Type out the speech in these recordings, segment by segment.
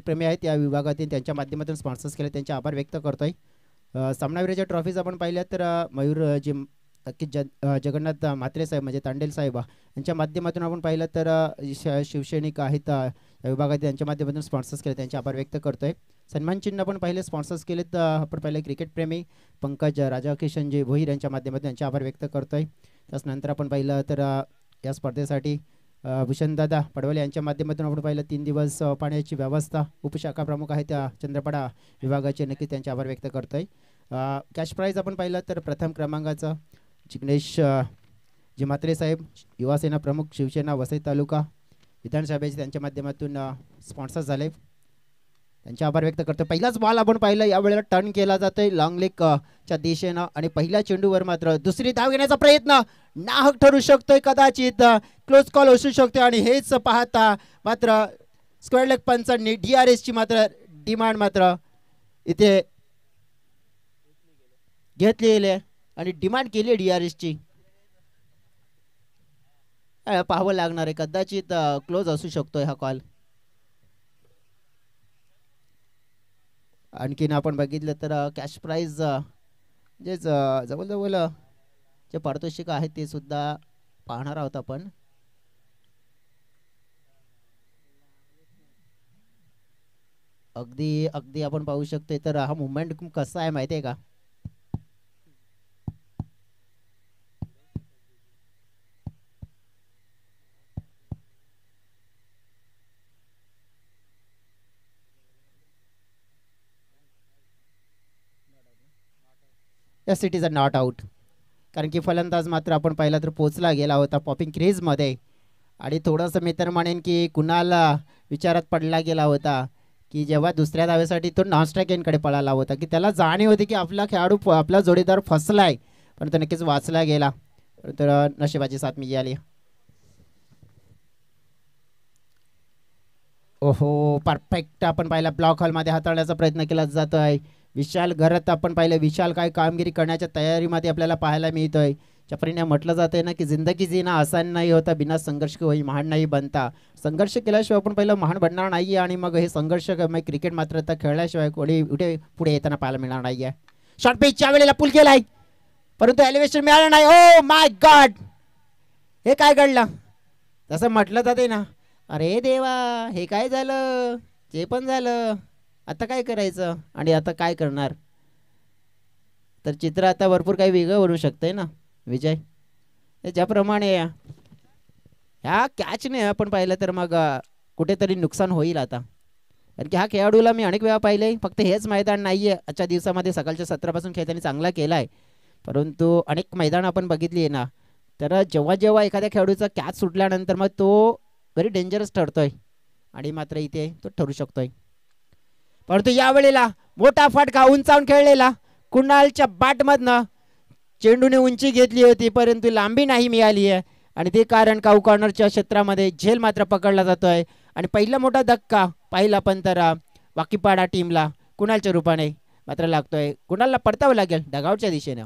प्रेमी आहेत या विभागातील त्यांच्या माध्यमातून स्पॉन्सर्स केले त्यांचे आभार व्यक्त करतोय. सामनावीराच्या ट्रॉफीज आपण पाहिल्या तर मयूर जी नक्की जगन्नाथ म्हात्रे साहेब म्हणजे तांडेल साहेब यांच्या माध्यमातून आपण पाहिलं तर शिवसैनिक आहेत या विभागातील त्यांच्या माध्यमातून स्पॉन्सर्स केले त्यांचे आभार व्यक्त करतोय. सन्मान चिन्ह आपण पहिले स्पॉन्सर्स केलेत आपण पहिले क्रिकेट प्रेमी पंकज राधाकिशनजी भोईर यांच्या माध्यमातून त्यांचे आभार व्यक्त करतोय. त्यानंतर आपण पाहिलं तर या स्पर्धेसाठी भूषणदादा पडवले यांच्या माध्यमातून आपण पाहिलं 3 दिवस पाण्याची व्यवस्था उपशाखा प्रमुख आहेत त्या चंद्रपाडा विभागाचे नक्की त्यांचे आभार व्यक्त करतोय. कॅश प्राईज आपण पाहिलं तर प्रथम क्रमांकाचं जिग्नेश जी म्हात्रे साहेब युवासेना प्रमुख शिवसेना वसई तालुका विधानसभेचे त्यांच्या माध्यमातून स्पॉन्सर झाले त्यांचे आभार व्यक्त करतो. पहिलाच बॉल आपण पाहिलं यावेळेला टर्न केला जातोय लॉंग लेग च्या दिशेनं आणि पहिल्या चेंडूवर मात्र दुसरी धाव घेण्याचा प्रयत्न नाहक ठरू शकतोय कदाचित क्लोज कॉल असू शकतो आणि हेच पाहता मात्र स्क्वेअर लेग पंचांनी DRS ची मात्र डिमांड मात्र इथे घेतली आणि डिमांड केली DRS ची पाहावं लागणार आहे कदाचित क्लोज असू शकतोय हा कॉल. आणखीन आपण बघितलं तर कॅश प्राइज जे जवळजवळ जे पारितोषिक आहे ते सुद्धा पाहणार आहोत आपण. अगदी अगदी आपण पाहू शकतो तर हा मुवमेंट कसा आहे माहिती आहे का. Yes it is a not out कारण की फलंदाज मात्र आपण पाहिला तर पोचला गेला होता पॉपिंग क्रेजमध्ये आणि थोडंसं मी तर म्हणेन की कुणाला विचारात पडला गेला होता की जेव्हा दुसऱ्या धावेसाठी तो नॉन स्ट्राईक एंडकडे पळाला होता की त्याला जाणीव होती की आपला खेळाडू आपला जोडीदार फसलाय पण तो नक्कीच वाचला गेला तर नशिबाची साथ मिळाली. ओहो परफेक्ट आपण पाहिला ब्लॉक हॉलमध्ये हाताळण्याचा प्रयत्न केला जातोय. विशाल घरात आपण पाहिलं विशाल काय कामगिरी करण्याच्या तयारीमध्ये आपल्याला पाहायला मिळतोय. चपरीने म्हटलं जातंय ना की जिंदगी जीना आसान नाही होता बिना संघर्ष होई महान नाही बनता. संघर्ष केल्याशिवाय आपण पहिलं महान बनणार नाहीये आणि मग हे संघर्ष क्रिकेट मात्र आता खेळल्याशिवाय कोणी पुढे येताना पाहायला मिळणार नाहीये. शॉर्ट पिचच्या वेळेला पुल केलाय परंतु एलिव्हेशन मिळालं नाही. ओ माय गॉड हे काय घडलं तसं म्हटलं जाते ना अरे देवा हे काय झालं जे पण झालं आता काय करायचं आणि आता काय करणार तर चित्र आता भरपूर काही वेगळं बनू शकतंय ना विजय. ज्याप्रमाणे ह्या कॅचने आपण पाहिलं तर मग कुठेतरी नुकसान होईल आता कारण की हा खेळाडूला मी अनेक वेळा पाहिले फक्त हेच मैदान नाही आहे आजच्या दिवसामध्ये सकाळच्या 17 खेळ त्यांनी चांगला केला आहे परंतु अनेक मैदान आपण बघितली आहे ना तर जेव्हा जेव्हा एखाद्या खेळाडूचा कॅच सुटल्यानंतर मग तो व्हेरी डेंजरस ठरतोय आणि मात्र इथे तो ठरू शकतोय. परंतु यावेळेला मोठा फटका उंचावून खेळलेला कुणालच्या बॅटमधनं चेंडूने उंची घेतली होती परंतु लांबी नाही मिळाली आहे आणि ते कारण काऊ कॉर्नरच्या क्षेत्रामध्ये झेल मात्र पकडला जातोय आणि पहिला मोठा धक्का पाहिला पण तर वाकीपाडा टीमला कुणालच्या रूपाने मात्र लागतोय. कुणालला परतावं लागेल डगआउटच्या दिशेने.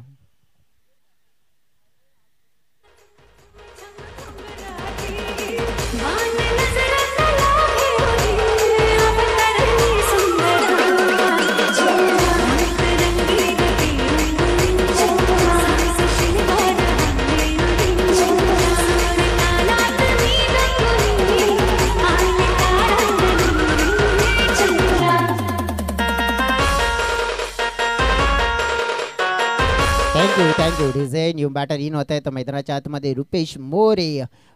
थँक्यू डिझाईन न्यू बॅटर इन होत आहे तर मैदानाच्या आतमध्ये रुपेश मोरे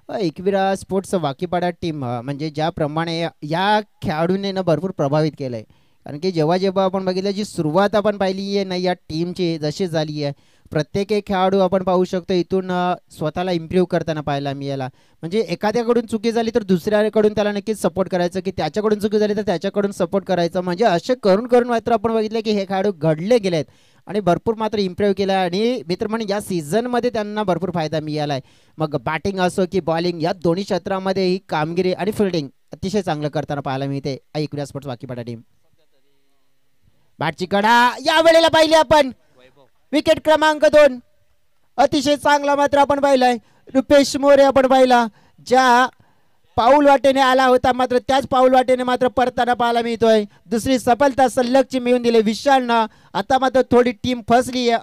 एकविरा स्पोर्ट्स वाकीपाडा टीम म्हणजे ज्याप्रमाणे या खेळाडूने ना भरपूर प्रभावित केलं आहे कारण की जेव्हा जेव्हा आपण बघितलं जी सुरुवात आपण पाहिली आहे ना या टीमची जशी झाली आहे प्रत्येक एक खेळाडू आपण पाहू शकतो इथून स्वतःला इम्प्रूव्ह करताना पाहायला मिळाला. म्हणजे एखाद्याकडून चुकी झाली तर दुसऱ्याकडून त्याला नक्कीच सपोर्ट करायचं की त्याच्याकडून चुकी झाली तर त्याच्याकडून सपोर्ट करायचं म्हणजे असे करून करून मात्र आपण बघितलं की हे खेळाडू घडले गेलेत आणि भरपूर मात्र इम्प्रूव्ह केला आणि मित्र म्हणून या सीझनमध्ये त्यांना भरपूर फायदा मिळाला आहे. मग बॅटिंग असो की बॉलिंग या दोन्ही क्षेत्रामध्ये ही कामगिरी आणि फिल्डिंग अतिशय चांगलं करताना पाहायला मिळते एकविरा स्पोर्ट्स वाकीपाडा टीम. बॅटची कडा या वेळेला पाहिली आपण विकेट क्रमांक 2 अतिशय चांगला मात्र आपण पाहिलाय रुपेश मोरे आपण पाहिला ज्या पाऊल वाटेने आला होता, मात्र त्याच पाऊल वाटेने मात्र परताना पाहायला मिळतोय. दुसरी सफलता सलगची मिळून दिली विशालनं. आता मात्र थोडी टीम फसली आहे,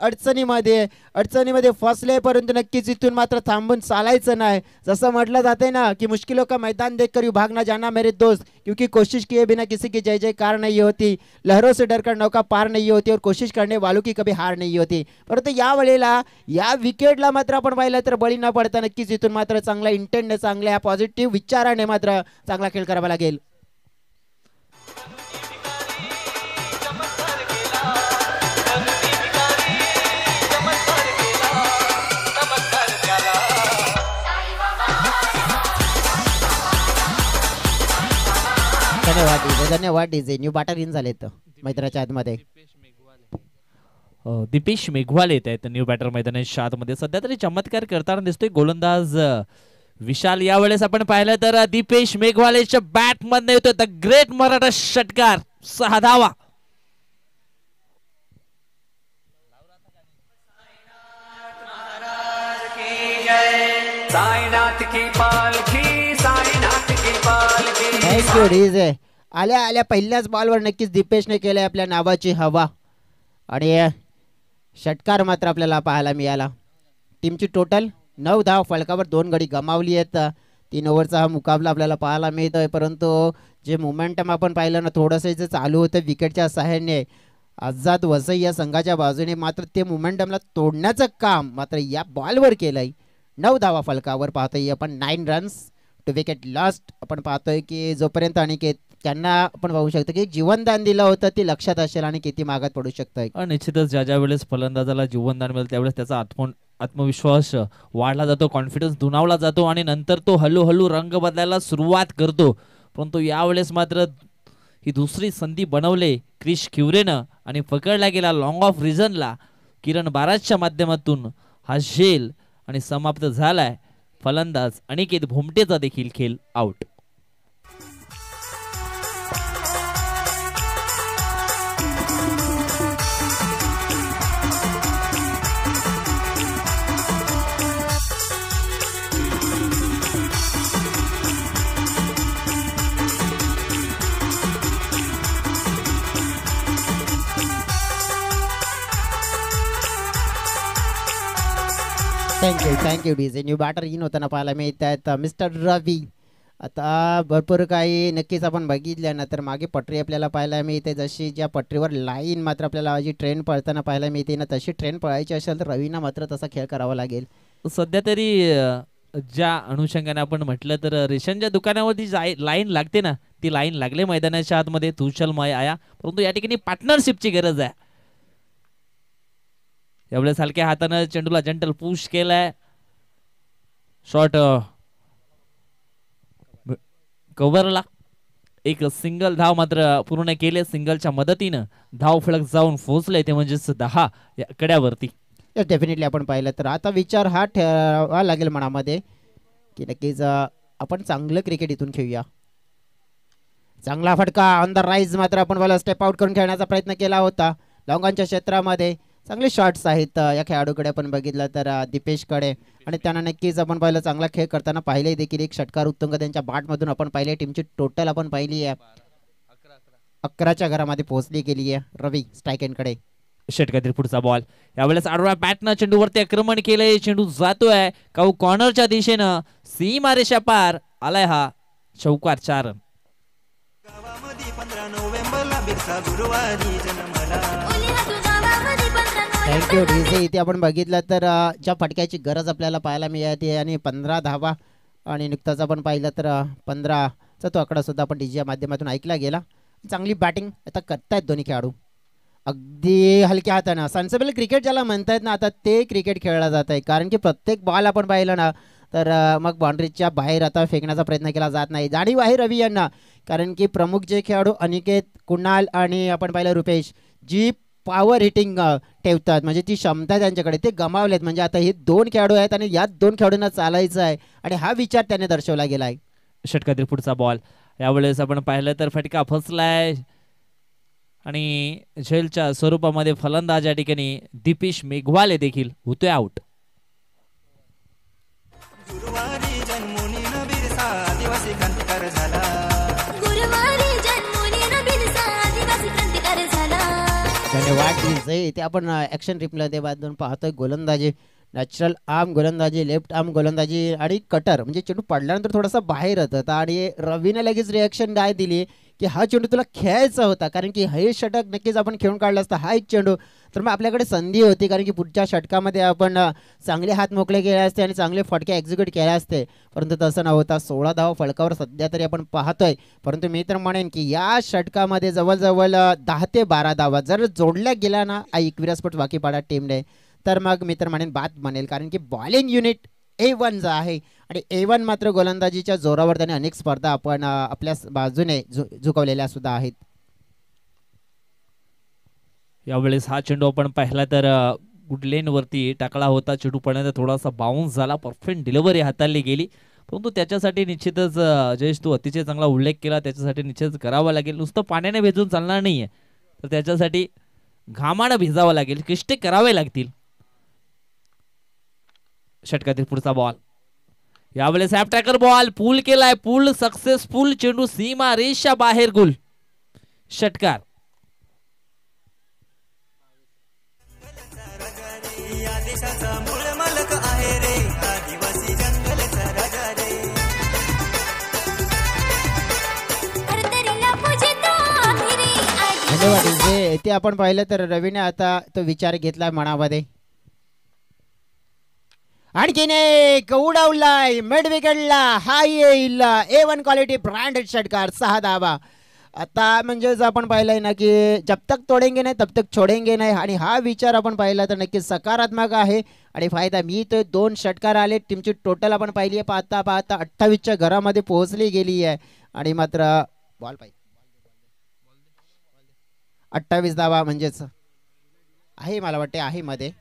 अडचणीमध्ये फसले, परंतु नक्कीच इथून मात्र थांबून चालायचं नाही. जसं म्हटलं जाते ना की मुश्किलों का मैदान देखकर भागना जाना मेरे दोस्त, क्योंकि कोशिश किए बिना किसी की जय जयकार नहीं होती, लहरों से डरकर नौका पार नहीं होती और कोशिश करने वालों की कभी हार नहीं होती. परंतु या वेळेला या विकेटला मात्र आपण पाहिलं तर बळी न पडता नक्कीच इथून मात्र चांगला इंटेंटने, चांगल्या पॉझिटिव्ह विचाराने मात्र चांगला खेळ करावा लागेल. धन्यवाद डीजे. न्यू बॅटर इन झाले तर मैदानाच्या आतमध्ये दीपेश मेघवाल येत आहेत न्यू बॅटर मैदानाच्या आतमध्ये. सध्या तरी चमत्कार करताना दिसतोय गोलंदाज विशाल. यावेळेस आपण पाहिलं तर दीपेश मेघवालेच्या बॅट मध्ये येतोय द ग्रेट मराठा षटकार, 6 धावा. Thank you DJ. आल्या आल्या पहिल्याच बॉलवर नक्कीच दीपेशने केलंय आपल्या नावाची हवा आणि षटकार मात्र आपल्याला पाहायला मिळाला. टीमची टोटल 9 धाव, फलकावर 2 गडी गमावली आहेत. 3 ओव्हरचा हा मुकाबला आपल्याला पाहायला मिळतोय, परंतु जे मोमेंटम आपण पाहिलं ना थोडंसं जे चालू होतं विकेटच्या सहाय्याने आझाद वसई या संघाच्या बाजूने, मात्र ते मोमेंटमला तोडण्याचं काम मात्र या बॉलवर केलंय. 9 धावा फलकावर पाहतोय आपण, 9 रन्स टू विकेट लॉस्ट. आपण पाहतोय की जोपर्यंत अनिकेत त्यांना आपण पाहू शकतो की जीवनदान दिलं होतं ते लक्षात असेल आणि किती मागात पडू शकतं. निश्चितच ज्या वेळेस फलंदाजाला जीवनदान मिळेल त्यावेळेस त्याचा आत्मविश्वास वाढला जातो, कॉन्फिडन्स दुणावला जातो आणि नंतर तो हळूहळू रंग बदलायला सुरुवात करतो. परंतु यावेळेस मात्र ही दुसरी संधी बनवले क्रिश क्युरेनं आणि पकडला गेला लॉंग ऑफ रिझनला किरण बाराजच्या माध्यमातून हा झेल आणि समाप्त झालाय. फलंदाज अनिकेत भोमटेचा देखील खेळ out. Thank you DJ. New batter in होताना पाहायला मिळत आहेत मिस्टर रवी. आता भरपूर काही नक्कीच आपण बघितल्या ना तर मागे पटरी आपल्याला पाहायला मिळते, जशी ज्या पटरीवर लाईन मात्र आपल्याला जी ट्रेन पळताना पाहायला मिळते ना तशी ट्रेन पळायची असेल तर रवीना मात्र तसा खेळ करावा लागेल. सध्या तरी ज्या अनुषंगाने आपण म्हटलं तर रेशनच्या दुकानावरती लाईन लागते ना ती लाईन लागले मैदानाच्या आतमध्ये, तू चल मैं आया. परंतु या ठिकाणी पार्टनरशिपची गरज आहे. एवढ्याच हलक्या हातानं चेंडूला जंटल पुश केलाय. शॉट कव्हरला, एक सिंगल धाव मात्र पूर्ण केले. सिंगलच्या मदतीनं धाव फलक जाऊन पोहोचले ते म्हणजेच 10 या कड्यावरती. डेफिनेटली आपण पाहिलं तर आता विचार हा ठेवावा लागेल मनामध्ये की नक्कीच आपण चांगलं क्रिकेट इथून खेळूया. चांगला फटका ऑन द राईज मात्र आपण मला स्टेप आउट करून खेळण्याचा प्रयत्न केला होता लॉंगांच्या क्षेत्रामध्ये. चांगले शॉट्स आहेत या खेळाडूकडे आपण बघितलं तर दीपेशकडे, आणि त्यांना नक्कीच आपण पाहिलं चांगला खेळ करताना पाहिले देखील. एक षटकार उत्तुंग त्यांच्या बॅटमधून आपण पाहिले. टीमची टोटल आपण पाहिली आहे 11च्या घरामध्ये पोहोचली गेली आहे. रवी स्ट्राईक एंडकडे षटकातील पुढचा बॉल. यावेळेस आडव्या बॅटनं चेंडूवरती आक्रमण केलंय. चेंडू जातोय काऊ कॉर्नरच्या दिशेनं, सीमारेषा पार आलाय हा चौकार. 4 रन. Thank you DJ. इथे आपण बघितलं तर ज्या फटक्याची गरज आपल्याला पाहायला मिळते आणि 15 धावा, आणि नुकताच आपण पाहिलं तर 15चा तो आकडा सुद्धा आपण डीजे माध्यमातून ऐकला गेला. चांगली बॅटिंग आता करतायत दोन्ही खेळाडू, अगदी हलक्या हातानं. सेन्सिबल क्रिकेट ज्याला म्हणतायत ना आता ते क्रिकेट खेळला जात आहे, कारण की प्रत्येक बॉल आपण पाहिलं ना तर मग बाउंड्रीच्या बाहेर आता फेकण्याचा प्रयत्न केला जात नाही. जाणीव आहे रवी यांना, कारण की प्रमुख जे खेळाडू अनिकेत, कुणाल आणि आपण पाहिलं रुपेश जी पॉवर हिटिंग ठेवतात, म्हणजे ती क्षमता त्यांच्याकडे ते गमावलेत. म्हणजे आता हे 2 खेळाडू आहेत आणि याच 2 खेळाडूंना चालायचं आहे, आणि हा विचार त्याने दर्शवला गेला आहे. षटकातील पुढचा बॉल. यावेळेस आपण पाहिलं तर फटका फसलाय आणि झेलच्या स्वरूपामध्ये फलंदाज या ठिकाणी दीपेश मेघवाले देखील होतोय आउट. गुरुवारी जन्मोनी न बिरसा आदिवासी वाट इथे आपण ॲक्शन रिप्ले बाजून पाहतोय गोलंदाजी नॅचरल आर्म गोलंदाजी लेफ्ट आर्म गोलंदाजी आणि कटर म्हणजे चेंडू पडल्यानंतर थोडासा बाहेर होता आणि रवीने लगेच रिॲक्शन काय दिली की हा चेंडू तुला खेळायचा होता कारण की हे षटक नक्कीच आपण खेळून काढला असता हा एक चेंडू तर मग आपल्याकडे संधी होती कारण की पुढच्या षटकामध्ये आपण चांगले हात मोकळे केले असते आणि चांगले फटके एक्झिक्यूट केले असते परंतु तसं न होता 16 धावा फलकावर सध्या तरी आपण पाहतोय परंतु मी तर म्हणेन की या षटकामध्ये जवळजवळ 10 ते 12 धावा जर जोडल्या गेल्या ना एकविरा स्पोर्ट्स वाकीपाडा टीमने तर मग मी तर म्हणेन बात बनेल कारण की बॉलिंग युनिट A1 जो आहे आणि A1 मात्र गोलंदाजीच्या जोरावर त्याने अनेक स्पर्धा आपण आपल्या बाजूने झुकवलेल्या सुद्धा आहेत. यावेळेस हा चेंडू आपण पाहिला तर गुडलेन वरती टाकला होता चेंडू पडण्याचा थोडासा बाउन्स झाला परफेक्ट डिलिव्हरी हाताळली गेली परंतु त्याच्यासाठी निश्चितच जयेश तू अतिशय चांगला उल्लेख केला त्याच्यासाठी निश्चितच करावा लागेल नुसतं पाण्याने भिजून चालणार नाहीये तर त्याच्यासाठी घामानं भिजावं लागेल कष्ट करावे लागतील. षटकातील पुढचा बॉल यावेळेस ॲप ट्रॅकर बॉल पूल केलाय पूल सक्सेसफुल चेंडू सीमा रेषा बाहेर गोल षटकार. ते आपण पाहिलं तर रवीने आता तो विचार घेतला मनामध्ये आणखीन एक उडवलाय मिड विकेटला हा येईल A1 क्वालिटी ब्रँडेड षटकार 6 धावा. आता म्हणजेच आपण पाहिलंय ना की जब तक तोडेंगे नाही तब तक छोडेंगे नाही आणि हा विचार आपण पाहिला तर नक्की सकारात्मक आहे आणि फायदा मी तर 2 षटकार आले टीमची टोटल आपण पाहिली आहे पाहता पाहता 28च्या घरामध्ये पोहोचली गेली आहे आणि मात्र बॉल पाहिजे 28 धावा म्हणजेच आहे मला वाटते आहे मध्ये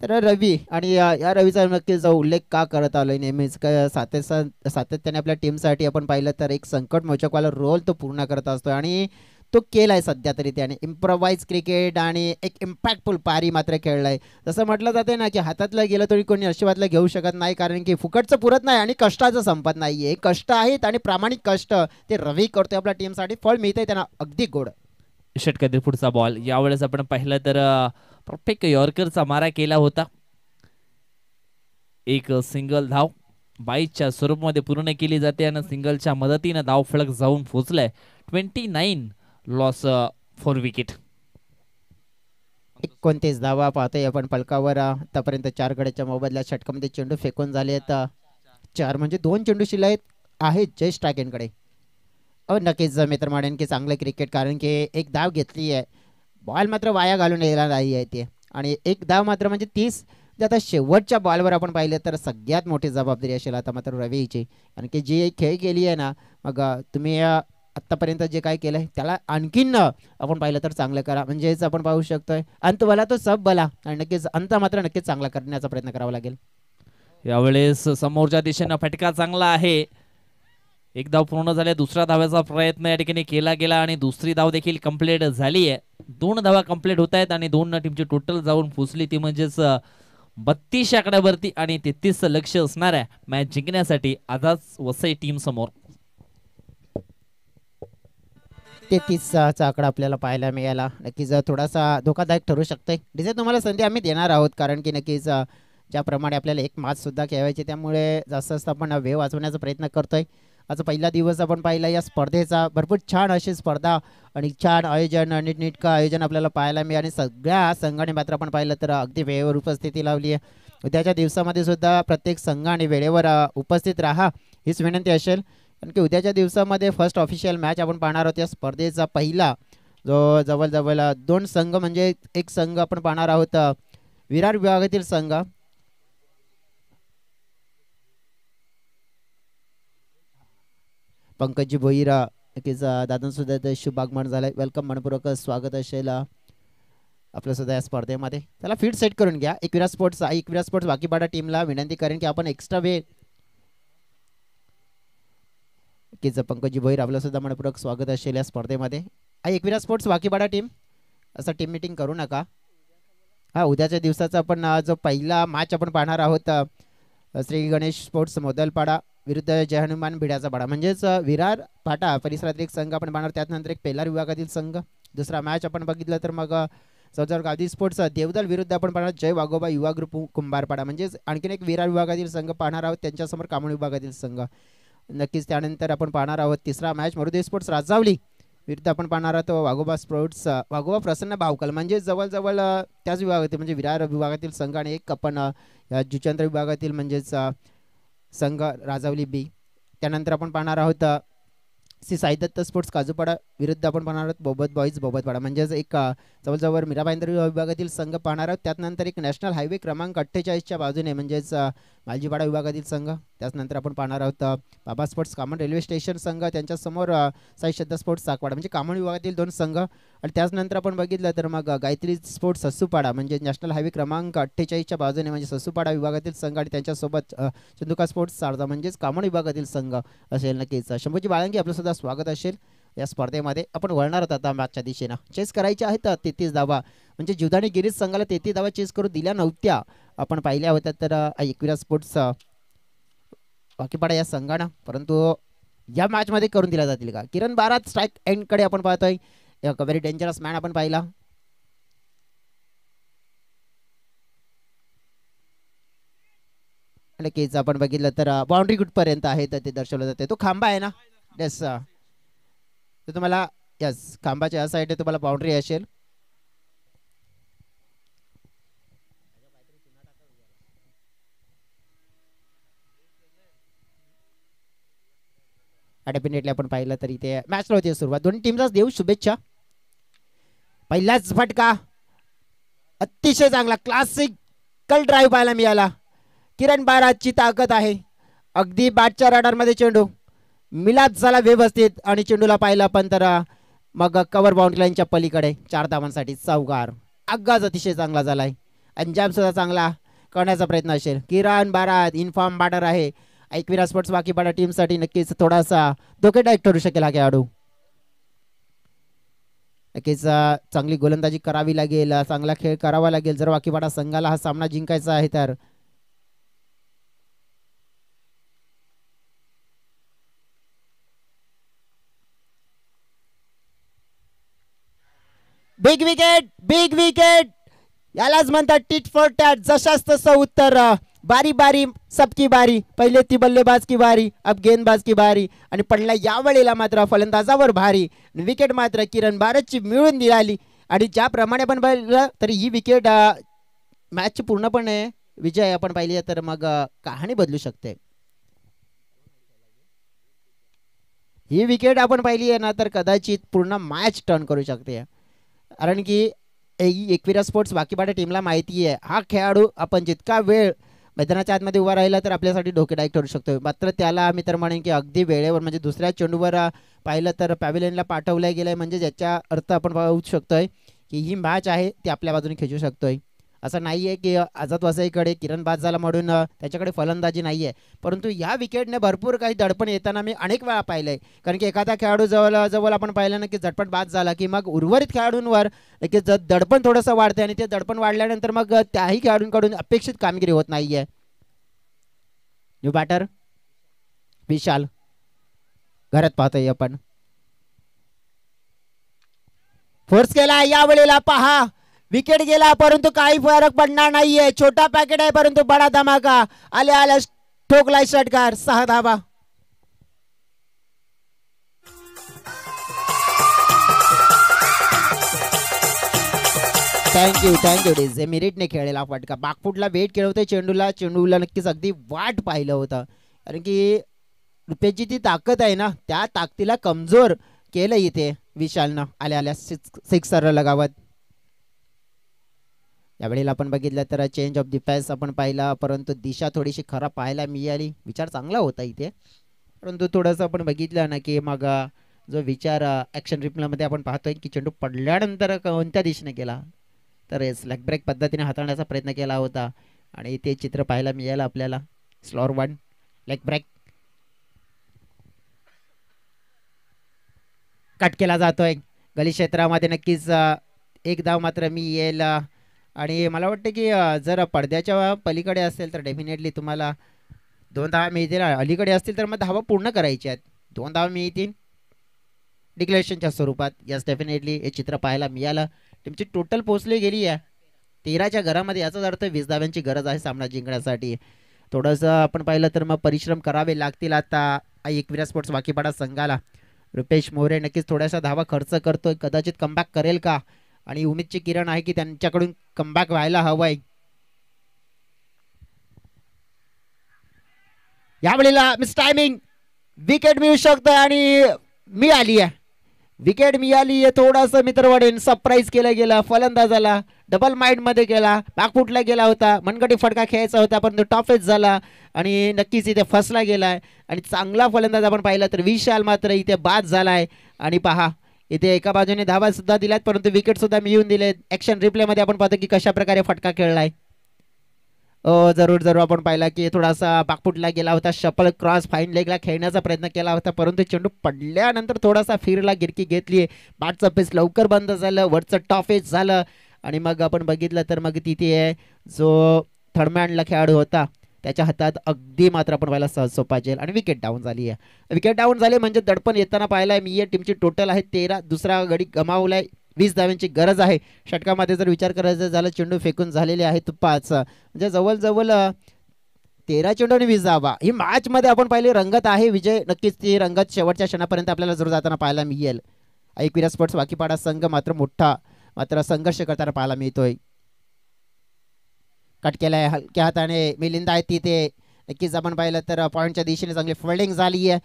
तर रवी आणि या रवीचा नक्कीच उल्लेख का करत आलोय नेहमीच सातत्याने आपल्या टीमसाठी आपण पाहिलं तर एक संकट मोचकवाला रोल तो पूर्ण करत असतो आणि तो केलाय सध्या तरी त्याने इम्प्रोवाइज क्रिकेट आणि एक इम्पॅक्टफुल पारी मात्र खेळलाय. जसं म्हटलं जाते ना की हातातलं गेलं तरी कोणी नशिबातलं घेऊ शकत नाही कारण की फुकटचं पुरत नाही आणि कष्टाचं संपत नाहीये कष्ट आहेत आणि प्रामाणिक कष्ट ते रवी करतोय आपल्या टीमसाठी फळ मिळतंय त्यांना अगदी गोड. षटकातील पुढचा बॉल यावेळेस आपण पाहिलं तर परफेक्ट यॉर्करचा मारा केला होता एक सिंगल धाव 22च्या स्वरूपामध्ये पूर्ण केली जाते आणि सिंगलच्या मदतीने धाव फलक जाऊन पोहोचलाय 29 लॉस फॉर विकेट. 29 धावा पाहतोय आपण फलकावर आतापर्यंत 4 गड्याच्या मोबदल्यात षटकामध्ये चेंडू फेकून झाले आहेत 4 म्हणजे 2 चेंडू शिल्लक आहेत जयेश टाकेंकडे. नक्कीच मित्र म्हणेन की चांगलं क्रिकेट कारण की एक धाव घेतली आहे बॉल मात्र वाया घालून यायला नाही आहे ते आणि एक धाव मात्र म्हणजे 30 आता शेवटच्या बॉलवर आपण पाहिलं तर सगळ्यात मोठी जबाबदारी असेल आता मात्र रवीची कारण की जी खेळ केली आहे ना मग तुम्ही आत्तापर्यंत जे काय केलंय त्याला आणखीन आपण पाहिलं तर चांगलं करा म्हणजेच आपण पाहू शकतोय अंत भला तो सब भला आणि नक्कीच अंत मात्र नक्कीच चांगला करण्याचा प्रयत्न करावा लागेल. यावेळेस समोरच्या दिशेनं फटका चांगला आहे एक धाव पूर्ण झाले दुसऱ्या धाव्याचा प्रयत्न या ठिकाणी केला गेला आणि दुसरी धाव देखील कंप्लीट झाली आहे 2 धावा कंप्लीट होत आहेत आणि 2 टीमची टोटल जाऊन पोचली ती म्हणजेच 32 आकड्यावरती आणि 33 लक्ष असणार आहे मॅच जिंकण्यासाठी आजच वसई टीम समोर 33चा आकडा आपल्याला पाहायला मिळाला नक्कीच थोडासा धोकादायक ठरू शकतोय डिझे तुम्हाला संधी आम्ही देणार आहोत कारण की नक्कीच ज्याप्रमाणे आपल्याला एक मॅच सुद्धा खेळायची त्यामुळे जास्त जास्त आपण वेळ वाचवण्याचा प्रयत्न करतोय. आज पहिला दिवस आपण पाहिला या स्पर्धेचा भरपूर छान अशी स्पर्धा आणि छान आयोजन नीटनेटकं आयोजन आपल्याला पाहायला मिळेल आणि सगळ्या संघाने मात्र आपण पाहिलं तर अगदी वेळेवर उपस्थिती लावली आहे. उद्याच्या दिवसामध्ये सुद्धा प्रत्येक संघाने वेळेवर उपस्थित राहा हीच विनंती असेल कारण की उद्याच्या दिवसामध्ये फर्स्ट ऑफिशियल मॅच आपण पाहणार आहोत या स्पर्धेचा पहिला जो जवळजवळ 2 संघ म्हणजे एक संघ आपण पाहणार आहोत विरार विभागातील संघ पंकजी भोईरा नक्कीच दादांसुद्धा शुभ आगमन झालंय वेलकम मनपूर्वक स्वागत असेल आपलं सुद्धा या स्पर्धेमध्ये. त्याला फीड सेट करून घ्या एकविरा स्पोर्ट्स वाकीपाडा टीमला विनंती करेन की आपण एक्स्ट्रा वेळ नक्कीच पंकजी भोईर आपलं सुद्धा मनपूर्वक स्वागत असेल या स्पर्धेमध्ये. एकविरा स्पोर्ट्स वाकीपाडा टीम असं टीम मीटिंग करू नका. उद्याच्या दिवसाचा आपण जो पहिला मॅच आपण पाहणार आहोत श्री गणेश स्पोर्ट्स मोदलपाडा विरुद्ध जय हनुमान भिड्याचा पाडा म्हणजेच विरार फाटा परिसरातील एक संघ आपण पाहणार त्यानंतर एक पेलार विभागातील संघ दुसरा मॅच आपण बघितलं तर मग जवळजवळ गादी स्पोर्ट्स देवदल विरुद्ध आपण पाहणार जय वाघोबा युवा ग्रुप कुंभारपाडा, म्हणजेच आणखीन एक विरार विभागातील संघ पाहणार आहोत, त्यांच्यासमोर कामोड विभागातील संघ. नक्कीच त्यानंतर आपण पाहणार आहोत तिसरा मॅच मरुदे स्पोर्ट्स राजावली विरुद्ध आपण पाहणार आहोत वाघोबा स्पोर्ट्स वाघोबा प्रसन्न भावकल, म्हणजे जवळजवळ त्याच विभागातील म्हणजे विरार विभागातील संघ आणि एक आपण जुचंद्र विभागातील म्हणजेच संघ राजावली बी. त्यानंतर आपण पाहणार आहोत श्री साई दत्त स्पोर्ट्स काजूपाडा विरुद्ध आपण पाहणार आहोत बोबत बॉईज बोबतपाडा, म्हणजेच एक जवळजवळ मीरा भाईंदर विभागातील संघ पाहणार आहोत. त्यानंतर एक नॅशनल हायवे क्रमांक 48च्या बाजूने म्हणजेच मालजीपाडा विभागातील संघ. त्यानंतर आपण पाहणार आहोत बाबा स्पोर्ट्स कामन रेल्वे स्टेशन संघ, त्यांच्यासमोर साई श्रद्धा स्पोर्ट्स साकवाडा, म्हणजे कामन विभागातील 2 संघ. आणि त्याचनंतर आपण बघितलं तर मग गायत्री स्पोर्ट्स ससूपाडा, म्हणजे नॅशनल हायवे क्रमांक 48च्या बाजूने म्हणजे ससूपाडा विभागातील संघ आणि त्यांच्यासोबत चंदुका स्पोर्ट्स सारदा म्हणजेच कामन विभागातील संघ असेल. नक्कीच शंभूजी बाळंगी आपलं सुद्धा स्वागत असेल या स्पर्धेमध्ये. आपण वळणार आहोत आता मॅचच्या दिशेनं. चेस करायचे आहेत 33 धावा, म्हणजे जीवदानी गिरीश संघाला 33 धावा चेस करून दिल्या नव्हत्या आपण पाहिल्या होत्या तर एकविरा स्पोर्ट्स वाकीपाडा या संघानं, परंतु या मॅचमध्ये करून दिल्या जातील का. किरण बारात स्ट्राईक एंडकडे आपण पाहतोय, एक व्हेरी डेंजरस मॅन आपण पाहिला. नक्कीच आपण बघितलं तर बाउंड्री कुठपर्यंत आहे तर ते दर्शवलं जाते. तो खांबा आहे ना, येस तर तुम्हाला यस खांबाच्या या साईडने तुम्हाला बाउंड्री असेल. डेफिनेटली आपण पाहिलं तर इथे मॅचला होती सुरुवात. दोन्ही टीमलाच देऊ शुभेच्छा. पहिलाच फटका अतिशय चांगला क्लासिकल ड्राईव्ह पाहायला मिळाला. किरण बाराची ताकद आहे, अगदी बॅटच्या रडारमध्ये चेंडू मिलाद झाला व्यवस्थित आणि चेंडूला पाहिला पण तर मग कव्हर बाउंड्री लाईनच्या पलीकडे 4 धावांसाठी चौकार. आगाज अतिशय चांगला झालाय, अंजाम सुद्धा चांगला करण्याचा प्रयत्न असेल. किरण बारात इन्फॉर्म बॅटर आहे एकविरा स्पोर्ट्स वाकीपाडा टीमसाठी नक्कीच थोडासा धोकेदायक ठरू शकेल हा खेळाडू. नक्कीच चांगली गोलंदाजी करावी लागेल, चांगला खेळ करावा लागेल जर वाकीपाडा संघाला हा सामना जिंकायचा आहे तर. बिग विकेट, बिग विकेट यालाच म्हणतात टिट फॉर टॅट. जशाच तसं उत्तर. बारी बारी सबकी बारी, पहिले ती बल्लेबाज की बारी अब गेंदबाज की बारी. आणि पडला यावेळेला मात्र फलंदाजावर भारी. विकेट मात्र किरण बारतची मिळून दिली आणि ज्याप्रमाणे आपण पाहिलं तर ही विकेट मॅचची पूर्णपणे विजय आपण पाहिली तर मग कहाणी बदलू शकते. ही विकेट आपण पाहिली आहे ना तर कदाचित पूर्ण मॅच टर्न करू शकते. कारण की एकविरा स्पोर्ट्स वाकीपाडा टीमला माहिती आहे हा खेळाडू आपण जितका वेळ मैदानाच्या आतमध्ये उभा राहिला तर आपल्यासाठी धोकेदायक ठरू शकतो. मात्र त्याला मी तर म्हणेन की अगदी वेळेवर म्हणजे दुसऱ्या चेंडूवर पाहिलं तर पॅव्हिलियनला पाठवलं गेलं आहे, म्हणजे ज्याच्या अर्थ आपण पाहू शकतोय की ही मॅच आहे ती आपल्या बाजूने खेचू शकतोय. असं नाही आहे की आझाद वसईकडे किरण बाद झाला म्हणून त्याच्याकडे फलंदाजी नाही आहे, परंतु या विकेटने भरपूर काही दडपण येताना मी अनेक वेळा पाहिलं आहे. कारण की एखादा खेळाडू जवळ आपण पाहिलं ना की झटपट बाद झाला की मग उर्वरित खेळाडूंवर नक्कीच दडपण थोडंसं वाढते आणि ते दडपण वाढल्यानंतर मग त्याही खेळाडूंकडून अपेक्षित कामगिरी होत नाही आहे. न्यू बॅटर विशाल घरात पाहतोय आपण. फोर्स केला यावेळेला पहा विकेट गेला परंतु काही फरक पडणार नाहीये. छोटा पॅकेट आहे परंतु बडा धमाका. आल्या ठोकलाय षटकार 6 धावा. थँक्यू डिझे मिरिटने खेळलेला फटका. बागफुटला वेट केलं होतं चेंडूला नक्कीच अगदी वाट पाहिलं होतं. कारण की रुपयाची ती ताकद आहे ना त्या ताकदीला कमजोर केलं इथे विशालनं आल्या सिक्सर लगावत. यावेळेला आपण बघितलं तर चेंज ऑफ डिफेन्स आपण पाहिला परंतु दिशा थोडीशी खराब पाहायला मिळाली. विचार चांगला होता इथे परंतु थोडंसं आपण बघितलं ना की मग जो विचार ॲक्शन रिप्लेमध्ये आपण पाहतोय की चेंडू पडल्यानंतर कोणत्या दिशेने गेला तर लेग ब्रेक पद्धतीने हाताळण्याचा प्रयत्न केला होता आणि ते चित्र पाहायला मिळालं आपल्याला. स्लॉर 1 लेग ब्रेक कट केला जातोय गली क्षेत्रामध्ये. नक्कीच एक धाव मात्र मी येईल आणि मला वाटतं की जर पडद्याच्या पलीकडे असेल तर डेफिनेटली तुम्हाला 2 धावा मिळतील. अलीकडे असतील तर मग धावा पूर्ण करायच्या आहेत. 2 धावा मिळतील. डिक्लेरेशनच्या स्वरूपात. यस डेफिनेटली हे चित्र पाहायला मिळालं. टीमची टोटल पोहोचली गेली आहे 13च्या घरामध्ये. याचाच अर्थ 20 धाव्यांची गरज आहे सामना जिंकण्यासाठी. थोडंसं आपण पाहिलं तर मग परिश्रम करावे लागतील आता एकविरा स्पोर्ट्स वाकीपाडा संघाला. रुपेश मोरे नक्कीच थोड्याशा धावा खर्च करतोय, कदाचित कमबॅक करेल का, आणि उमेदची किरण आहे की त्यांच्याकडून कमबॅक व्हायला हवंय. यावेळेला मिस टायमिंग विकेट मिळू शकतं आणि मिळाली आहे. विकेट मिळाली आहे. थोडासा मित्रवडीन सरप्राईज केलं गेलं फलंदाजाला, डबल माइंड मध्ये गेला, बागफुटला गेला होता, मनगटी फटका खेळायचा होता परंतु टॉफेच झाला आणि नक्कीच इथे फसला गेलाय. आणि चांगला फलंदाज आपण पाहिला तर विशाल मात्र इथे बाद झालाय. आणि पहा इथे एका बाजूने धावा सुद्धा दिल्यात परंतु विकेट सुद्धा मिळून दिले. ऍक्शन रिप्ले मध्ये आपण पाहतो की कशा प्रकारे फटका खेळलाय. जरूर जरूर आपण पाहिला की थोडासा बागफुटला गेला होता, शपल क्रॉस फाईन लेगला खेळण्याचा प्रयत्न केला होता परंतु चेंडू पडल्यानंतर थोडासा फिरला, गिरकी घेतली, बॅटचं पेस लवकर बंद झालं, वरचं टॉफेच झालं. आणि मग आपण बघितलं तर मग तिथे जो थर्डमॅनला खेळाडू होता त्याच्या हातात अगदी मात्र आपण पाहिला सहज सोपा जेल आणि विकेट डाऊन झाली आहे. विकेट डाऊन झाले म्हणजे दडपण येताना पाहिलाय मी. टीमची टोटल आहे 13, दुसरा गडी गमावलाय, 20 धाव्यांची गरज आहे. षटकामध्ये जर विचार करायचा झाला चेंडू फेकून झालेले आहेत 5, म्हणजे जवळजवळ 13 चेंडू आणि 20 धावा. ही मॅच मध्ये आपण पाहिले रंगत आहे विजय. नक्कीच ती रंगत शेवटच्या क्षणापर्यंत आपल्याला जरूर जाताना पाहायला मिळेल. एकविरा स्पोर्ट्स वाकीपाडा संघ मात्र संघर्ष करताना पाहायला मिळतोय. कट केलाय हलक्या हाताने मिलिंद आहे तिथे. नक्कीच आपण पाहिलं तर पॉईंटच्या दिशेने चांगली फिल्डिंग झाली आहे.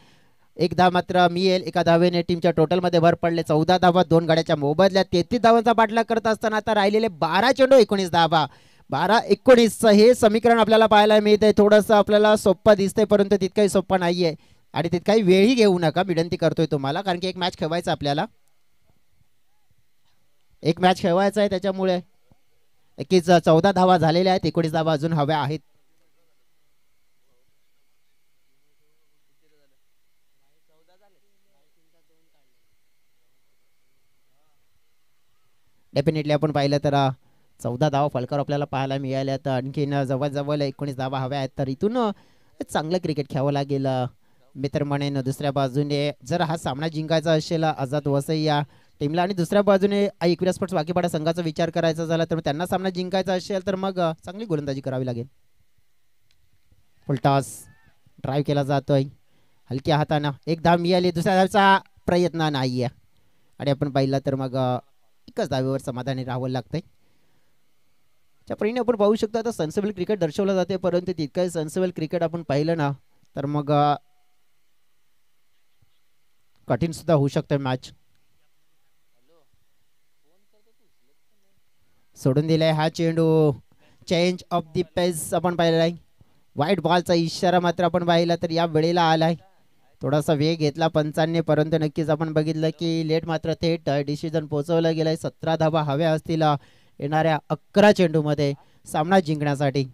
एक धाव मात्र मिळेल. एका धावेने टीमच्या टोटलमध्ये भर पडले. 14 धावा 2 गाड्याच्या मोबदल्यात. 33 धावांचा पाठलाग करत असताना आता राहिलेले 12 चेंडू 19 धावा. 12-19 हे समीकरण आपल्याला पाहायला मिळतंय. थोडंसं आपल्याला सोपं दिसतंय परंतु तितकंही सोपं नाहीये आणि तितकाही वेळही घेऊ नका, विनंती करतोय तुम्हाला, कारण की एक मॅच खेळवायचा आपल्याला, एक मॅच खेळवायचा आहे. त्याच्यामुळे नक्कीच 14 धावा झालेल्या आहेत, 19 धावा अजून हव्या आहेत. डेफिनेटली आपण पाहिलं तर 14 धावा फलकर आपल्याला पाहायला मिळाल्या. तर आणखीन जवळजवळ 19 धावा हव्या आहेत. तर इथून चांगलं क्रिकेट खेळावं लागेल मित्र म्हणेन. दुसऱ्या बाजूने जर हा सामना जिंकायचा असेल आझाद वसई या टीमला आणि दुसऱ्या बाजूने एकविरा स्पोर्ट्स वाकीपाडा संघाचा विचार करायचा झाला तर त्यांना सामना जिंकायचा असेल तर मग चांगली गोलंदाजी करावी लागेल. फुलटॉस ड्राईव्ह केला जातोय हलक्या हातानं. एक धाव मिळाली, दुसऱ्या धावचा प्रयत्न नाही आहे आणि आपण पाहिलं तर मग एकच धावेवर समाधानी राहावं लागतंय. त्या परीने आपण पाहू शकतो आता सेन्सिबल क्रिकेट दर्शवलं जाते परंतु तितकं सेन्सिबल क्रिकेट आपण पाहिलं ना तर मग कठीण सुद्धा होऊ शकतं मॅच. सोडून दिलाय हा चेंडू. चेंज ऑफ द पेस आपण पाहिलेला आहे. व्हाईट बॉलचा इशारा मात्र आपण पाहिला तर या वेळेला आलाय. थोडासा वेग घेतला पंचांनी परंतु नक्कीच आपण बघितलं की लेट मात्र थेट डिसिजन पोहोचवलं गेलंय. 17 धावा हव्या असतील येणाऱ्या 11 चेंडूमध्ये सामना जिंकण्यासाठी.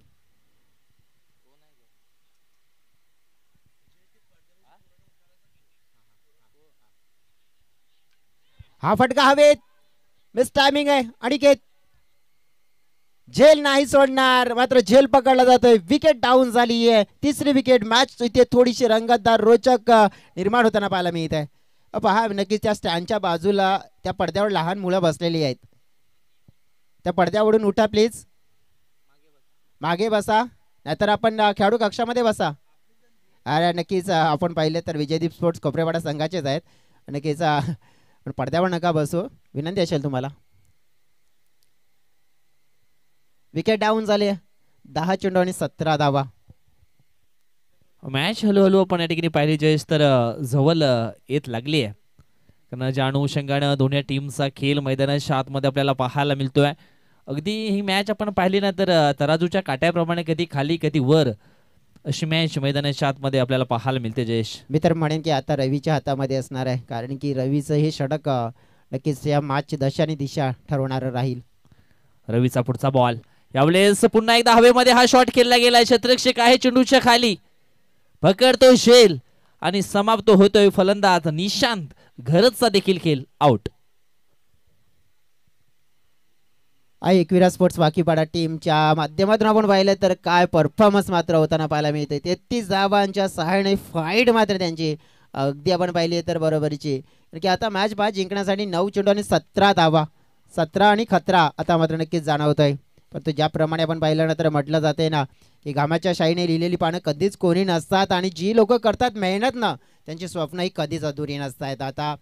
हा फटका हवेत, मिस टायमिंग आहे. अनिकेत झेल नाही सोडणार मात्र झेल पकडला जातोय. विकेट डाऊन झाली आहे, तिसरी विकेट. मॅच इथे थोडीशी रंगतदार रोचक निर्माण होताना पाहायला मिळत आहे. पहा नक्कीच त्या स्टँडच्या बाजूला त्या पडद्यावर लहान मुलं बसलेली आहेत. त्या पडद्यावरून उठा प्लीज, मागे बसा नाहीतर आपण खेळाडू कक्षामध्ये बसा. अरे नक्कीच आपण पाहिले तर विजयदीप स्पोर्ट्स कोपरेवाडा संघाचेच आहेत. नक्कीच पडद्यावर नका बसू, विनंती असेल तुम्हाला. विकेट डाऊन झाले. 10 चेंडू आणि 17 धावा. मॅच हळूहळू आपण या ठिकाणी पाहिली जयेश तर जवळ येत लागली आहे कारण ज्या अनुषंगाने दोन्ही टीमचा खेळ मैदानाच्या आतमध्ये आपल्याला पाहायला मिळतोय. अगदी ही मॅच आपण पाहिली ना तर तराजूच्या काट्याप्रमाणे कधी खाली कधी वर अशी मॅच मैदानाच्या आतमध्ये आपल्याला पाहायला मिळते. जयेश मी तर म्हणेन की आता रवीच्या हातामध्ये असणार आहे कारण की रवीचं हे षटक नक्कीच या मॅचची दशा आणि दिशा ठरवणार राहील. रवीचा पुढचा बॉल यावेळेस पुन्हा एकदा हवेमध्ये हा शॉट खेळला गेलाय. क्षेत्ररक्षक आहे चेंडूच्या खाली, पकडतो शेल आणि समाप्त होतोय फलंदाज निशांत घरचा देखील खेळ आउट. एकविरा स्पोर्ट्स वाकीपाडा टीमच्या माध्यमातून आपण पाहिलं तर काय परफॉर्मन्स मात्र होताना पाहायला मिळते. 33 धावांच्या सहाय्याने फाईट मात्र त्यांची अगदी आपण पाहिली तर बरोबरीची, कारण की आता मॅच बाद जिंकण्यासाठी 9 चेंडू आणि 17 धावा, 17 आणि खतरा आता मात्र नक्कीच जाणवत आहे. परंतु ज्याप्रमाणे आपण पाहिलं ना तर म्हटलं जाते ना की घामाच्या शाईने लिहिलेली पानं कधीच कोणी नसतात आणि जी लोक करतात मेहनत ना त्यांची स्वप्नही कधीच अधुरी नसतात. आता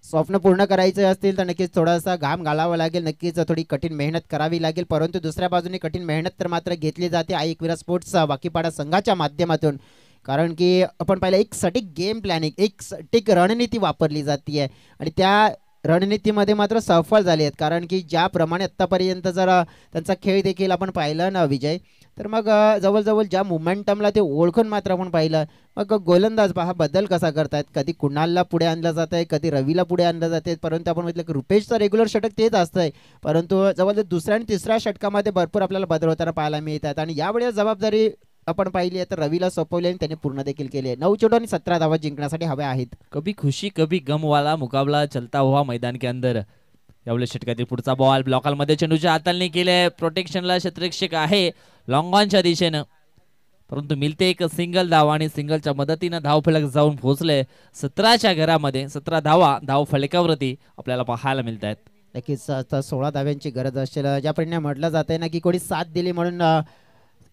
स्वप्न पूर्ण करायचे असतील तर नक्कीच थोडासा घाम घालावा लागेल, नक्कीच थोडी कठीण मेहनत करावी लागेल. परंतु दुसऱ्या बाजूने कठीण मेहनत तर मात्र घेतली जाते एकविरा स्पोर्ट्सचा वाकीपाडा संघाच्या माध्यमातून, कारण की आपण पाहिलं एक सटीक गेम प्लॅनिंग, एक सटीक रणनीती वापरली जाते आहे आणि त्या रणनीतीमध्ये मात्र सफल झाले आहेत. कारण की ज्याप्रमाणे आत्तापर्यंत जर त्यांचा खेळ देखील आपण पाहिलं ना विजय, तर मग जवळजवळ ज्या मोमेंटमला ते ओळखून मात्र आपण पाहिलं. मग गोलंदाज पहा बदल कसा करतायत, कधी कुणालला पुढे आणलं जात आहे, कधी रवीला पुढे आणलं जाते. परंतु आपण म्हटलं की रुपेशचं रेग्युलर षटक तेच असतं आहे, परंतु जवळजवळ दुसऱ्या आणि तिसऱ्या षटकामध्ये भरपूर आपल्याला बदल होताना पाहायला मिळतात. आणि यावेळेस जबाबदारी आपण पाहिली आहे तर रवीला सोपवली आणि त्याने पूर्ण देखील केली आहे. 9 चेंडू आणि 17 धावा जिंकण्यासाठी हव्या आहेत. कभी खुशी कभी गम वाला मुकाबला चलता हुआ मैदान के अंदर. यावेळेस षटकातील पुढचा बॉल ब्लॉकमध्ये चेंडूच्या हाताने केले, प्रोटेक्शनला क्षेत्ररक्षक आहे लॉंग ऑनच्या दिशेनं, परंतु मिळते एक सिंगल धाव आणि सिंगलच्या मदतीनं धावफलक जाऊन पोहोचले 17च्या घरामध्ये. 17 धावा धाव फलकावरती आपल्याला पाहायला मिळत आहेत. नक्कीच आता 16 धाव्यांची गरज असेल. ज्याप्रमाणे म्हटलं जाते ना की कोणी साथ दिली म्हणून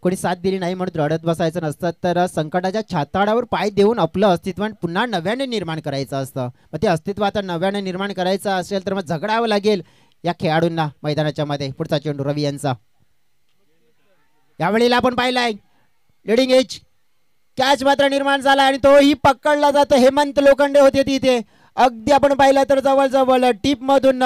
कोणी साथ दिली नाही म्हणून रडत बसायचं नसतं, तर संकटाच्या छाताडावर पाय देऊन आपलं अस्तित्व पुन्हा नव्याने निर्माण करायचं असतं. मग ते अस्तित्व आता नव्याने निर्माण करायचं असेल तर मग झगडावं लागेल या खेळाडूंना मैदानाच्या मध्ये. पुढचा चेंडू रवी यांचा, यावेळेला आपण पाहिलाय लिडिंग एज कॅच मात्र निर्माण झाला आणि तोही पकडला जातो. हेमंत लोखंडे होते तिथे, अगदी आपण पाहिलं तर जवळजवळ टीप मधून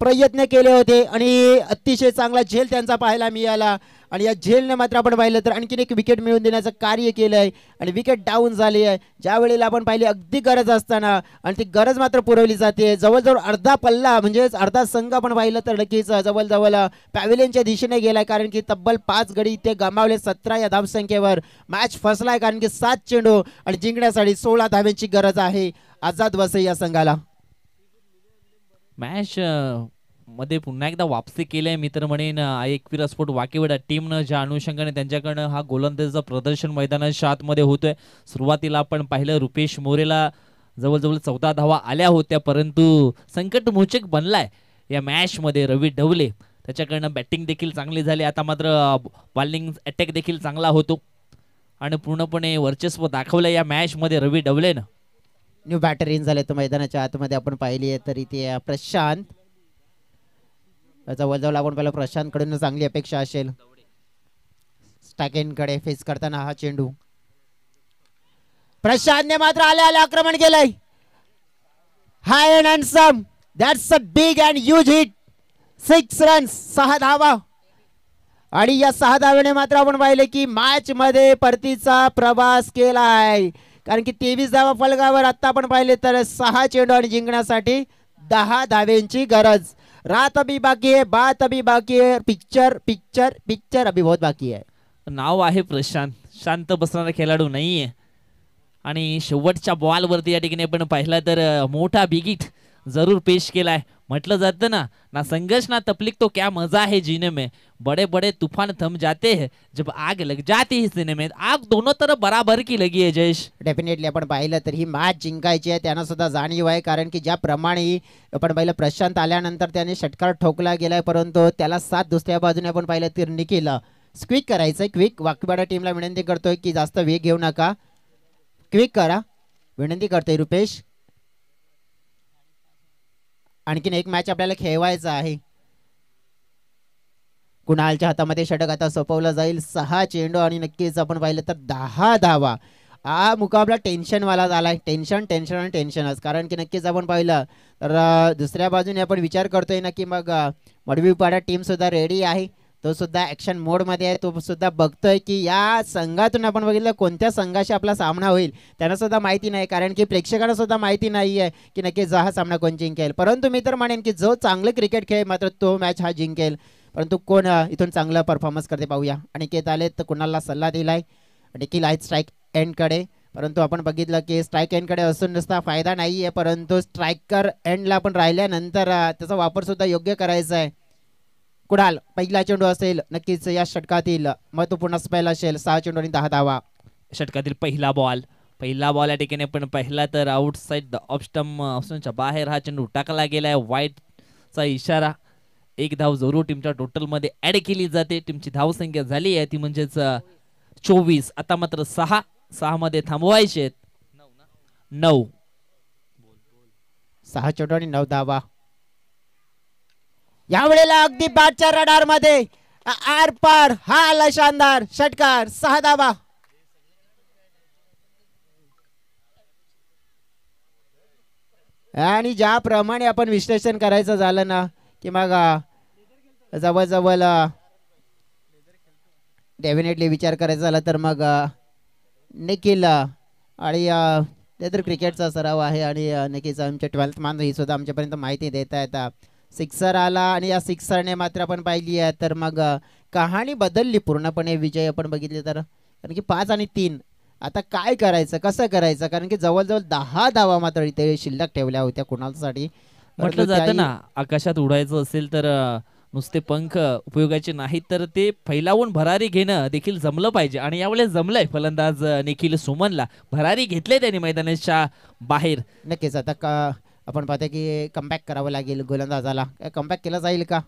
प्रयत्न केले होते आणि अतिशय चांगला झेल त्यांचा पाहायला मिळाला. आणि या झेलने मात्र आपण पाहिलं तर आणखीन एक विकेट मिळवून देण्याचं कार्य केलं आहे आणि विकेट डाऊन झाली आहे. ज्या वेळेला आपण पाहिली अगदी गरज असताना आणि ती गरज मात्र पुरवली जाते. जवळजवळ अर्धा पल्ला म्हणजे अर्धा संघ आपण पाहिलं तर नक्कीच जवळजवळ पॅव्हिलियनच्या दिशेने गेलाय, कारण की तब्बल 5 गडी ते गमावले 17 या धावसंख्येवर. मॅच फसलाय कारण की 7 चेंडू आणि जिंकण्यासाठी 16 धाव्यांची गरज आहे आझाद वसई या संघाला. मॅच मध्ये पुन्हा एकदा वापसी केली मी तर म्हणेन एकविरा स्पोर्ट वाकीवाडा टीमनं, ज्या अनुषंगाने त्यांच्याकडनं हा गोलंदाजीचं प्रदर्शन मैदानाच्या आतमध्ये होतोय. सुरुवातीला आपण पाहिलं रुपेश मोरेला जवळजवळ 14 धावा आल्या होत्या, परंतु संकटमोचक बनलाय या मॅच मध्ये रवी ढवले. त्याच्याकडनं बॅटिंग देखील चांगली झाली, आता मात्र बॉलिंग अटॅक देखील चांगला होतो आणि पूर्णपणे वर्चस्व दाखवलं या मॅच मध्ये रवी ढवलेनं. न्यू बॅटर इन झाले तर मैदानाच्या आतमध्ये आपण पाहिली आहे तर इथे प्रशांत, जवळजवळ आपण पहिला प्रशांत कडून चांगली अपेक्षा असेल. स्टॅकेन कडे फेस करताना हा चेंडू प्रशांतने मात्र आले आले आक्रमण केलंय. High and handsome, that's a big and huge hit. 6 runs, 6 धावा आणि या 6 धावेने मात्र आपण पाहिले की मॅच मध्ये परतीचा प्रवास केलाय, कारण की 23 धावा फलकावर. आता आपण पाहिले तर 6 चेंडू आणि जिंकण्यासाठी 10 धाव्यांची गरज. रात अभी बाकी है, बात अभी बाकी है, पिक्चर पिक्चर पिक्चर अभी बहुत बाकी है. नाव आहे प्रशांत, शांत बसणारा खेळाडू नाहीये आणि शेवटच्या बॉलवरती या ठिकाणी आपण पाहिला तर मोठा बिगिट जरूर पेश केलाय. म्हटलं जातं ना, ना संघर्ष ना तकलीफ तो क्या मजा है जीने में, बड़े बड़े तूफान थम जाते हैं जब आग लग जाती है सीने में. आग दोनों तरफ बराबर की लगी है जयेश. डेफिनेटली आपण पाहिलं तर ही मॅच जिंकायची आहे, त्यांना सुद्धा जाणीव आहे, कारण की ज्याप्रमाणे आपण पाहिलं प्रशांत आल्यानंतर त्याने षटकार ठोकला गेलाय, परंतु त्याला साथ दुसऱ्या बाजूने आपण पाहिलं तर निखिल क्विक करायचंय. क्विक वाकीवाडा टीमला विनंती करतोय की जास्त वेग घेऊ नका, क्विक करा विनंती करतोय रुपेश. आणखीन एक मॅच आपल्याला खेळवायचा आहे. कुणालच्या हातामध्ये षटक आता सोपवलं जाईल. 6 चेंडू आणि नक्कीच आपण पाहिलं तर 10 धावा. हा मुकाबला टेन्शनवाला झालाय, टेन्शन टेन्शन आणि टेन्शनच, कारण की नक्कीच आपण पाहिलं तर दुसऱ्या बाजूने आपण विचार करतोय ना की मग मडवीपाडा टीम सुद्धा रेडी आहे, तो सुद्धा ॲक्शन मोडमध्ये आहे. तो सुद्धा बघतोय की या संघातून आपण बघितलं कोणत्या संघाशी आपला सामना होईल त्यांना सुद्धा माहिती नाही, कारण की प्रेक्षकांना सुद्धा माहिती नाही आहे की नक्कीच हा सामना कोण जिंकेल. परंतु मी तर म्हणेन की जो चांगलं क्रिकेट खेळ मात्र तो मॅच हा जिंकेल. परंतु कोण इथून चांगला परफॉर्मन्स करते पाहूया. अनिकेत आले तर कुणाला सल्ला दिलाय, निखिल आहेत स्ट्राईक एंडकडे, परंतु आपण बघितलं की स्ट्राईक एंडकडे असून नुसता फायदा नाही आहे, परंतु स्ट्रायकर एंडला आपण राहिल्यानंतर त्याचा वापर सुद्धा योग्य करायचा आहे. कुणाल पहिला चेंडू असेल नक्कीच या षटकातील महत्वपूर्ण स्पेल असेल. 6 चेंडू आणि 10 धावा. षटकातील पहिला बॉल पहिला बॉल या ठिकाणी पण पहिला तर आउटसाइड द ऑफ स्टंप ऑप्शनच्या बाहेर हा चेंडू टाकला गेलाय. वाईटचा इशारा. एक धाव जरूर टीमच्या टोटल मध्ये ऍड केली जाते. टीमची धावसंख्या झाली आहे ती म्हणजेच 24. आता मात्र 6 मध्ये थांबवायचे 9. 6 चेंडू आणि 9 धावा. यावेळेला अगदी बॅटच्या रडार मध्ये आर पार हा आला शानदार षटकार. 6 धावा. आणि ज्याप्रमाणे आपण विश्लेषण करायचं झालं ना की मग जवळजवळ डेफिनेटली विचार करायचा झाला तर मग निखिल आणि तर क्रिकेटचा सराव आहे आणि नक्कीच आमच्या 12th मान ही सुद्धा आमच्यापर्यंत माहिती देता येतात. सिक्सर आला आणि या सिक्सरने मात्र आपण पाहिली आहे तर मग कहाणी बदलली पूर्णपणे. विजय आपण बघितले तर कारण की 5 आणि 3 आता काय करायचं कसं करायचं कारण की जवळजवळ 10 धावा मात्र इथे शिल्लक ठेवल्या होत्या कुणासाठी. म्हटलं जातं ना आकाशात उडायचं असेल तर नुसते पंख उपयोगाचे नाहीत तर ते फैलावून भरारी घेणं देखील जमलं पाहिजे आणि यावेळेस जमलंय. फलंदाज निखिल सुमनला भरारी घेतले त्यांनी मैदानाच्या बाहेर. नक्कीच आता का आपण पाहतो की कमबॅक करावं लागेल गोलंदाजाला. कमबॅक केला जाईल का?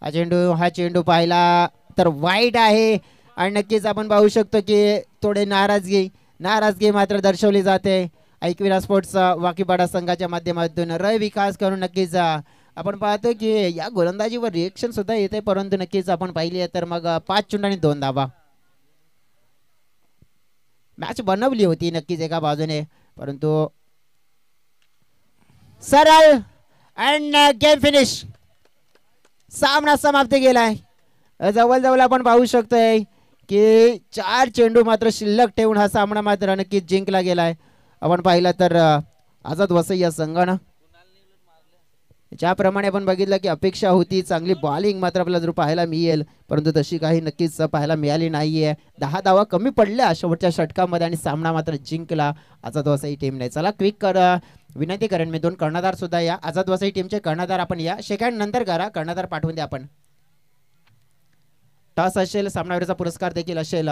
हा चेंडू पाहिला तर वाईट आहे आणि नक्कीच आपण पाहू शकतो की थोडे नाराजगी मात्र दर्शवली जाते. ऐकविरा स्पोर्ट्स वाकीपाडा संघाच्या माध्यमातून रय विकास करून नक्कीच आपण पाहतो की या गोलंदाजीवर रिएक्शन सुद्धा येते परंतु नक्कीच आपण पाहिली आहे तर मग 5 चेंडू आणि 2 धावा. मॅच बनवली होती नक्कीच एका बाजूने परंतु सरळ अँड गेम फिनिश. सामना समाप्त गेलाय. जवळजवळ आपण पाहू शकतोय की 4 चेंडू मात्र शिल्लक ठेवून हा सामना मात्र नक्कीच जिंकला गेलाय. आपण पाहिलं तर आझाद वसई या संघानं ज्याप्रमाणे आपण बघितलं की अपेक्षा होती चांगली बॉलिंग मात्र आपल्याला जरूर पाहायला मिळेल परंतु तशी काही नक्कीच पाहायला मिळाली नाहीये. 10 धावा कमी पडल्या शेवटच्या षटकामध्ये आणि सामना मात्र जिंकला आझाद वसई टीमने. चला क्विक विनंती करेन मी 2 कर्णधार सुद्धा या आझाद वसई टीमचे कर्णधार आपण या सेकंड नंतर करा. कर्णधार पाठवून द्या आपण. टॉस असेल सामनावीरचा पुरस्कार देखील असेल.